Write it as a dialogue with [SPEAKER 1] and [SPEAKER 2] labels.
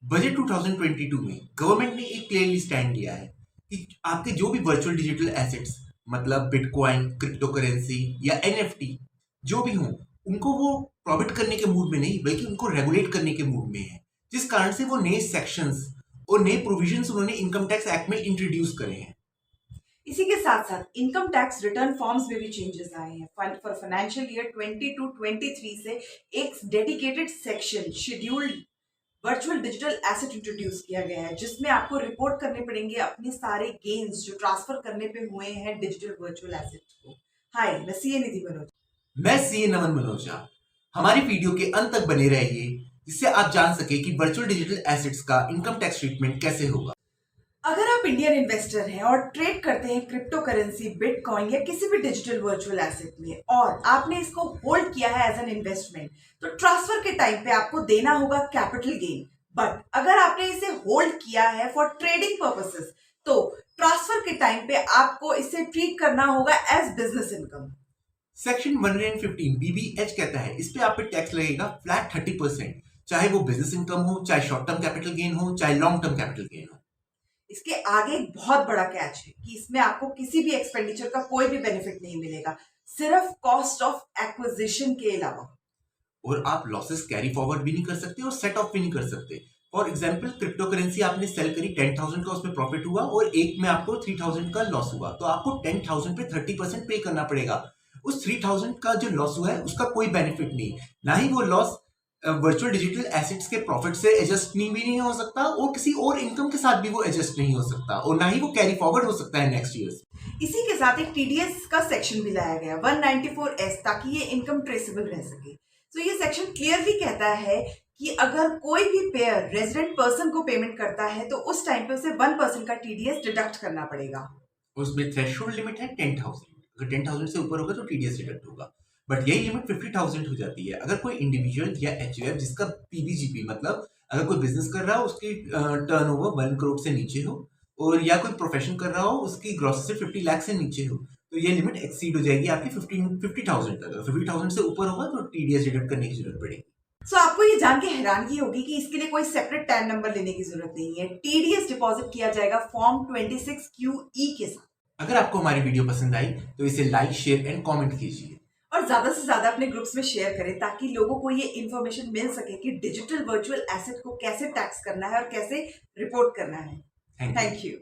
[SPEAKER 1] Budget 2022 में government ने एक क्लियरली स्टैंड लिया है कि आपके जो भी वर्चुअल डिजिटल एसेट्स मतलब बिटकॉइन, क्रिप्टो करेंसी या एनएफटी जो भी हों, उनको वो प्रॉफिट करने के मूड में नहीं बल्कि उनको रेगुलेट करने के मूड में है, जिस कारण से वो नए सेक्शंस और नए प्रोविजंस उन्होंने इनकम टैक्स एक्ट में इंट्रोड्यूस करे हैं।
[SPEAKER 2] इसी के साथ साथ इनकम टैक्स रिटर्न फॉर्म्स में भी चेंजेस आए हैं। फॉर फाइनेंशियल ईयर 22-23 से एक dedicated section scheduled virtual digital asset introduce किया गया है, जिसमें आपको रिपोर्ट करने पड़ेंगे अपने सारे गेन्स जो ट्रांसफर करने पे हुए हैं डिजिटल वर्चुअल एसेट्स को। हाय, मैं सीए निधि मनोज।
[SPEAKER 1] मैं सीए नमन मनोजा। हमारी वीडियो के अंत तक बने रहिए जिससे आप जान सके कि वर्चुअल डिजिटल एसेट्स का इनकम टैक्स ट्रीटमेंट कैसे होगा।
[SPEAKER 2] अगर आप इंडियन इन्वेस्टर हैं और ट्रेड करते हैं क्रिप्टो करेंसी, बिटकॉइन या किसी भी डिजिटल वर्चुअल एसेट में और आपने इसको होल्ड किया है एज एन इन्वेस्टमेंट, तो ट्रांसफर के टाइम पे आपको देना होगा कैपिटल गेन। बट अगर आपने इसे होल्ड किया है फॉर ट्रेडिंग पर्पसेस, तो ट्रांसफर के टाइम पे आपको इसे ट्रीट करना होगा एज बिजनेस इनकम।
[SPEAKER 1] सेक्शन 115 बीबीएच कहता है इस पे आप पे टैक्स लगेगा फ्लैट 30%, चाहे वो बिजनेस इनकम हो, चाहे शॉर्ट टर्म कैपिटल गेन हो, चाहे लॉन्ग टर्म कैपिटल गेन हो।
[SPEAKER 2] इसके आगे एक बहुत बड़ा कैच है कि इसमें आपको किसी भी एक्सपेंडिचर का कोई भी बेनिफिट नहीं मिलेगा, सिर्फ कॉस्ट ऑफ एक्विजिशन के अलावा।
[SPEAKER 1] और आप लॉसेस कैरी फॉरवर्ड भी नहीं कर सकते और सेट ऑफ भी नहीं कर सकते। फॉर एग्जाम्पल क्रिप्टो करेंसी आपने सेल करी 10,000 का, उसमें प्रॉफिट हुआ और एक में आपको 3,000 का लॉस हुआ, तो आपको 10,000 पे 30% पे करना पड़ेगा। उस 3,000 का जो लॉस हुआ है उसका कोई बेनिफिट नहीं, ना ही वो लॉस वर्चुअल डिजिटल एसेट्स के प्रॉफिट से एडजस्ट नहीं हो सकता और किसी और इनकम के साथ भी वो एडजस्ट नहीं हो सकता और ना ही वो कैरी फॉरवर्ड हो सकता है नेक्स्ट ईयर।
[SPEAKER 2] इसी के साथ एक टीडीएस का सेक्शन भी लाया गया 194S, ताकि ये इनकम ट्रेसेबल रह सके। तो ये सेक्शन क्लियरली कहता है कि अगर कोई भी पेयर रेजिडेंट पर्सन को पेमेंट करता है तो उस टाइम पे उसे 1% का टीडीएस डिडक्ट करना पड़ेगा।
[SPEAKER 1] उसमें थ्रेशोल्ड लिमिट है 10,000, अगर 10,000 से ऊपर होगा तो टीडीएस डिडक्ट होगा। बट यही लिमिट 50,000 हो जाती है अगर कोई इंडिविजुअल या एचयूएफ जिसका पीबीजीपी मतलब अगर कोई बिजनेस कर रहा हो उसकी टर्नओवर 1 करोड़ से नीचे हो और या कोई प्रोफेशन कर रहा हो उसकी ग्रॉस से 50 लाख से नीचे हो, तो ये लिमिट एक्सीड हो जाएगी आपकी 50,000 तक। अगर 50,000 से ऊपर होगा तो टीडीएस डिडक्ट करने की जरूरत पड़ेगी।
[SPEAKER 2] सो आपको ये जान के हैरानगी होगी कि इसके लिए कोई सेपरेट टैन नंबर लेने की जरूरत नहीं है। टीडीएस डिपॉजिट किया जाएगा फॉर्म 26QE के साथ।
[SPEAKER 1] अगर आपको हमारी वीडियो पसंद आई तो इसे लाइक, शेयर एंड कमेंट कीजिए
[SPEAKER 2] और ज्यादा से ज्यादा अपने ग्रुप्स में शेयर करें ताकि लोगों को ये इन्फॉर्मेशन मिल सके कि डिजिटल वर्चुअल एसेट को कैसे टैक्स करना है और कैसे रिपोर्ट करना है। Thank you.